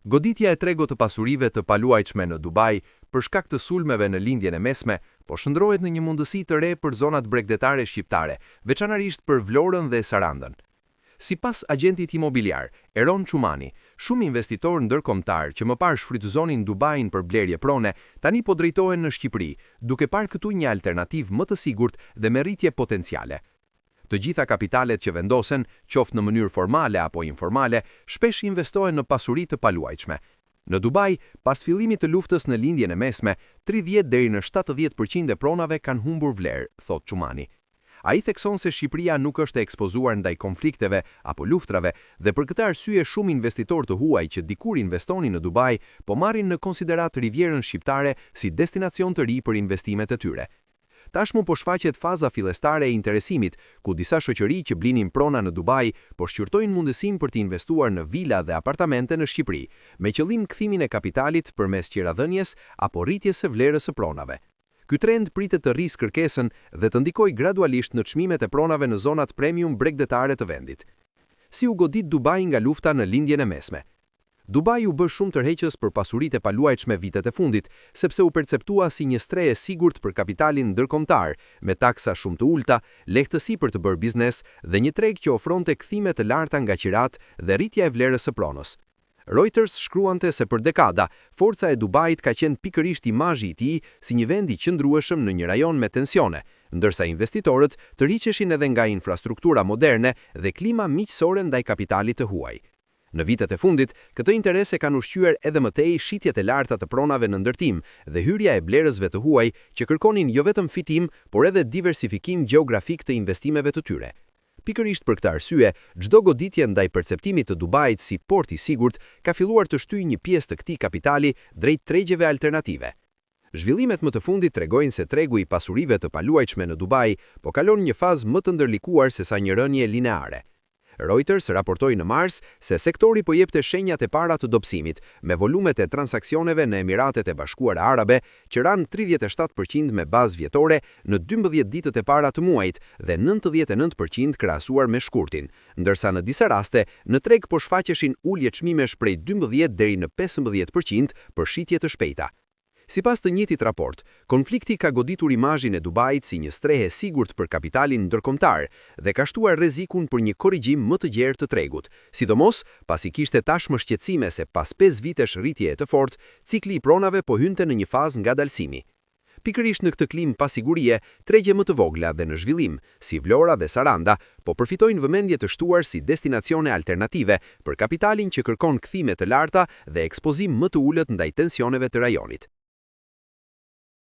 Goditja e tregut të pasurive të paluajtshme në Dubai për shkak të sulmeve në lindjen e mesme, po shndrohet në një mundësi të re për zonat bregdetare shqiptare, veçanërisht për Vlorën dhe Sarandën. Sipas agentit imobiliar Eron Çumani, shumë investitorë ndërkombëtar që më parë shfrytëzonin Dubain për blerje prone, tani po drejtohen në Shqipëri, duke parë këtu një alternativë më të sigurt dhe me rritje potenciale. Të gjitha kapitalet që vendosen, qoftë në mënyrë formale apo informale, shpesh investohen në pasuri të paluajtshme. Në Dubai, pas fillimit të luftës në lindjen e mesme, 30 deri në 70% e pronave kanë humbur vlerë, thot Çumani. Ai thekson se Shqipëria nuk është e ekspozuar ndaj konflikteve apo luftrave dhe për këtë arsye shumë investitorë të huaj që dikur investonin në Dubai, po marrin në konsiderat Rivierën shqiptare si destinacion të ri për investimet e tyre. Tashmë po shfaqet faza fillestare e interesimit, ku disa shoqëri që blinin prona në Dubai po shqyrtojnë mundësinë për të investuar në vila dhe apartamente në Shqipëri, me qëllim kthimin e kapitalit përmes qiradhënies apo rritjes së vlerës së pronave. Ky trend pritet të rrisë kërkesën dhe të ndikojë gradualisht në çmimet e pronave në zonat premium bregdetare të vendit. Si u godit Dubai nga lufta në lindjen e mesme? Dubai u bë shumë tërheqës për pasuritë e paluajtshme vitet e fundit, sepse u perceptua si një streh e sigurt për kapitalin ndërkombëtar, me taksa shumë të ulta, lehtësi për të bërë biznes dhe një treg që ofronte kthime të larta nga qirat dhe rritja e vlerës së pronës. Reuters shkruante se për dekada, forca e Dubait ka qenë pikërisht imazhi i tij si një vend i qëndrueshëm në një rajon me tensione, ndërsa investitorët të riqeshin edhe nga infrastruktura moderne dhe klima miqësore ndaj kapitalit të huaj. Në vitet e fundit, këtë interes e kanë ushqyer edhe më tej shitjet e larta të pronave në ndërtim dhe hyrja e blerësve të huaj që kërkonin jo vetëm fitim, por edhe diversifikim gjeografik të investimeve të tyre. Pikërisht për këtë arsye, çdo goditje ndaj perceptimit të Dubait si port i sigurt ka filluar të shtyjë një pjesë të këtij kapitali drejt tregjeve alternative. Zhvillimet më të fundit tregojnë se tregu i pasurive të paluajtshme në Dubai po kalon një fazë më të ndërlikuar se sa një rënje lineare. Reuters raportoi në mars se sektori po jepte shenjat e para të dobësimit, me volumet e transaksioneve në Emiratet e Bashkuara Arabe që ranë 37% me bazë vjetore në 12 ditët e para të muajit dhe 99% krahasuar me shkurtin, ndërsa në disa raste në treg po shfaqeshin ulje çmimesh prej 12 deri në 15% për shitje të shpejta. Sipas të njëjtit raport, konflikti ka goditur imazhin e Dubait si një strehë e sigurt për kapitalin ndërkombëtar dhe ka shtuar rrezikun për një korrigjim më të gjerë të tregut, sidomos pasi kishte tashmë shqetësime se pas 5 vitesh rritje të fortë, cikli i pronave po hynte në një fazë ngadalësimi. Pikërisht në këtë klim pasigurie, tregje më të vogla dhe në zhvillim, si Vlora dhe Saranda, po përfitojnë vëmendje të shtuar si destinacione alternative për kapitalin që kërkon kthime të larta dhe ekspozim më të ulët ndaj tensioneve të rajonit.